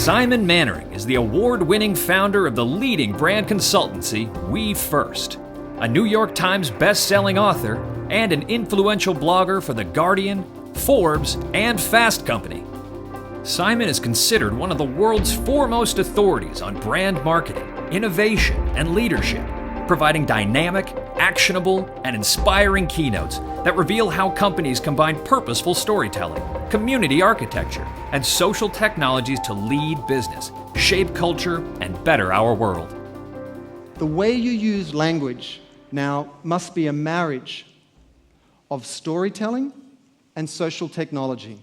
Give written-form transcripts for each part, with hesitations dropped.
Simon Mainwaring is the award-winning founder of the leading brand consultancy, We First, a New York Times best-selling author, and an influential blogger for The Guardian, Forbes, and Fast Company. Simon is considered one of the world's foremost authorities on brand marketing, innovation, and leadership, providing dynamic, actionable, and inspiring keynotes that reveal how companies combine purposeful storytelling, community architecture, and social technologies to lead business, shape culture, and better our world. The way you use language now must be a marriage of storytelling and social technology.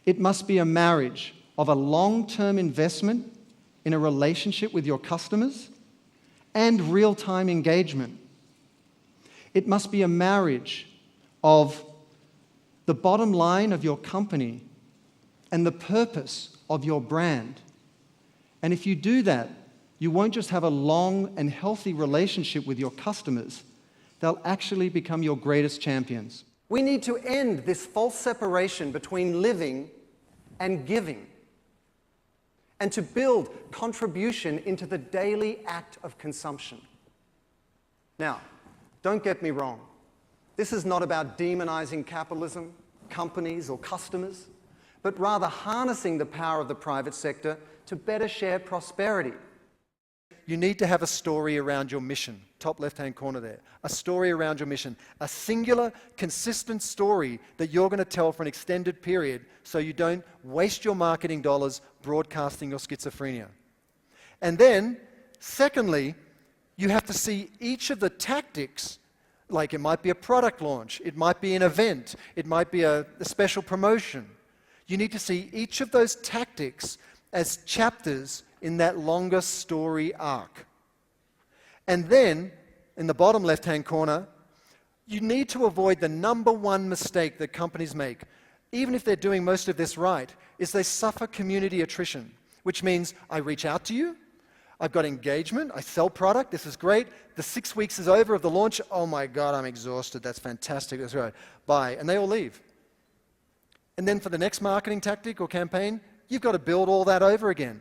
It must be a marriage of a long-term investment in a relationship with your customers and real-time engagement. It must be a marriage of the bottom line of your company and the purpose of your brand. And if you do that, you won't just have a long and healthy relationship with your customers, they'll actually become your greatest champions. We need to end this false separation between living and giving, and to build contribution into the daily act of consumption. Now, don't get me wrong. This is not about demonizing capitalism, companies, or customers, but rather harnessing the power of the private sector to better share prosperity. You need to have a story around your mission. Top left-hand corner there. A story around your mission. A singular, consistent story that you're going to tell for an extended period so you don't waste your marketing dollars broadcasting your schizophrenia. And then, secondly, you have to see each of the tactics, like it might be a product launch, it might be an event, it might be a special promotion. You need to see each of those tactics as chapters in that longer story arc. And then, in the bottom left-hand corner, you need to avoid the number one mistake that companies make, even if they're doing most of this right, is they suffer community attrition, which means I reach out to you, I've got engagement, I sell product, this is great, the 6 weeks is over of the launch, oh my God, I'm exhausted, that's fantastic, that's right, bye, and they all leave. And then for the next marketing tactic or campaign, you've got to build all that over again.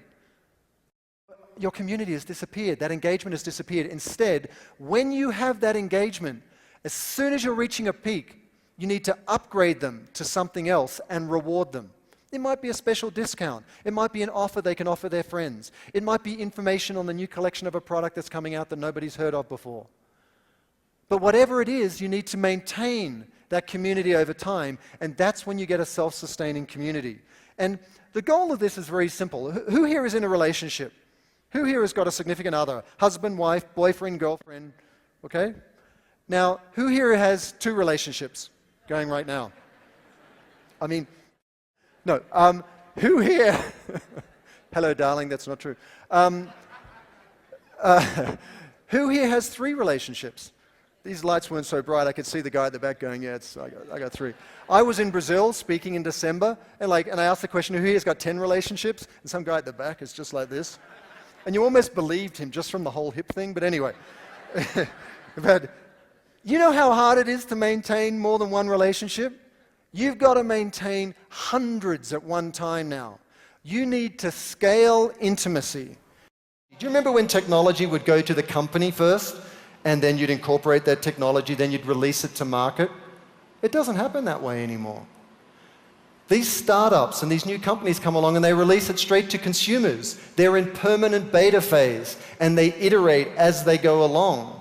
Your community has disappeared, that engagement has disappeared. Instead, when you have that engagement, as soon as you're reaching a peak, you need to upgrade them to something else and reward them. It might be a special discount. It might be an offer they can offer their friends. It might be information on the new collection of a product that's coming out that nobody's heard of before. But whatever it is, you need to maintain that community over time, and that's when you get a self-sustaining community. And the goal of this is very simple. Who here is in a relationship? Who here has got a significant other? Husband, wife, boyfriend, girlfriend, okay? Now, who here has 2 relationships going right now? I mean, no. Who here, hello darling, that's not true. Who here has 3 relationships? These lights weren't so bright, I could see the guy at the back going, yeah, I got 3. I was in Brazil speaking in December, and I asked the question, who here has got 10 relationships? And some guy at the back is just like this. And you almost believed him just from the whole hip thing, but anyway. But you know how hard it is to maintain more than one relationship? You've got to maintain hundreds at one time now. You need to scale intimacy. Do you remember when technology would go to the company first, and then you'd incorporate that technology, then you'd release it to market? It doesn't happen that way anymore. These startups and these new companies come along and they release it straight to consumers. They're in permanent beta phase and they iterate as they go along.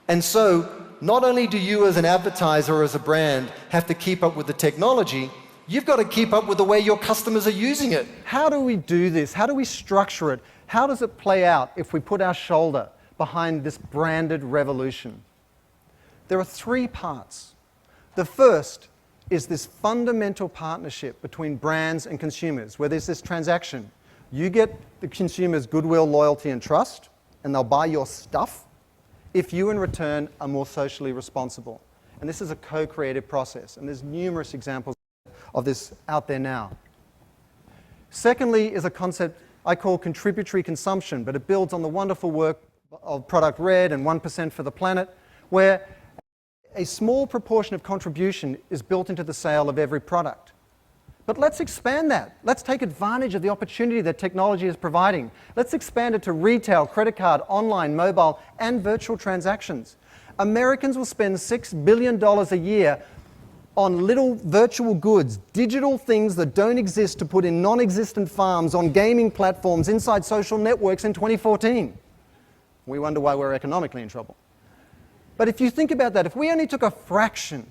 And so, not only do you as an advertiser or as a brand have to keep up with the technology, you've got to keep up with the way your customers are using it. How do we do this? How do we structure it? How does it play out if we put our shoulder behind this branded revolution? There are 3 parts. The first is this fundamental partnership between brands and consumers, where there's this transaction. You get the consumer's goodwill, loyalty, and trust, and they'll buy your stuff if you, in return, are more socially responsible. And this is a co-creative process, and there's numerous examples of this out there now. Secondly is a concept I call contributory consumption, but it builds on the wonderful work of Product Red and 1% for the Planet, where a small proportion of contribution is built into the sale of every product. But let's expand that. Let's take advantage of the opportunity that technology is providing. Let's expand it to retail, credit card, online, mobile, and virtual transactions. Americans will spend $6 billion a year on little virtual goods, digital things that don't exist to put in non-existent farms, on gaming platforms, inside social networks in 2014. We wonder why we're economically in trouble. But if you think about that, if we only took a fraction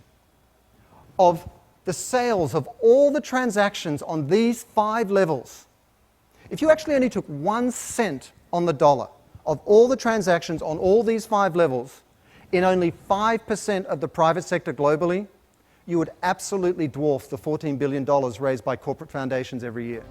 of the sales of all the transactions on these 5 levels, if you actually only took 1 cent on the dollar of all the transactions on all these 5 levels in only 5% of the private sector globally, you would absolutely dwarf the $14 billion raised by corporate foundations every year.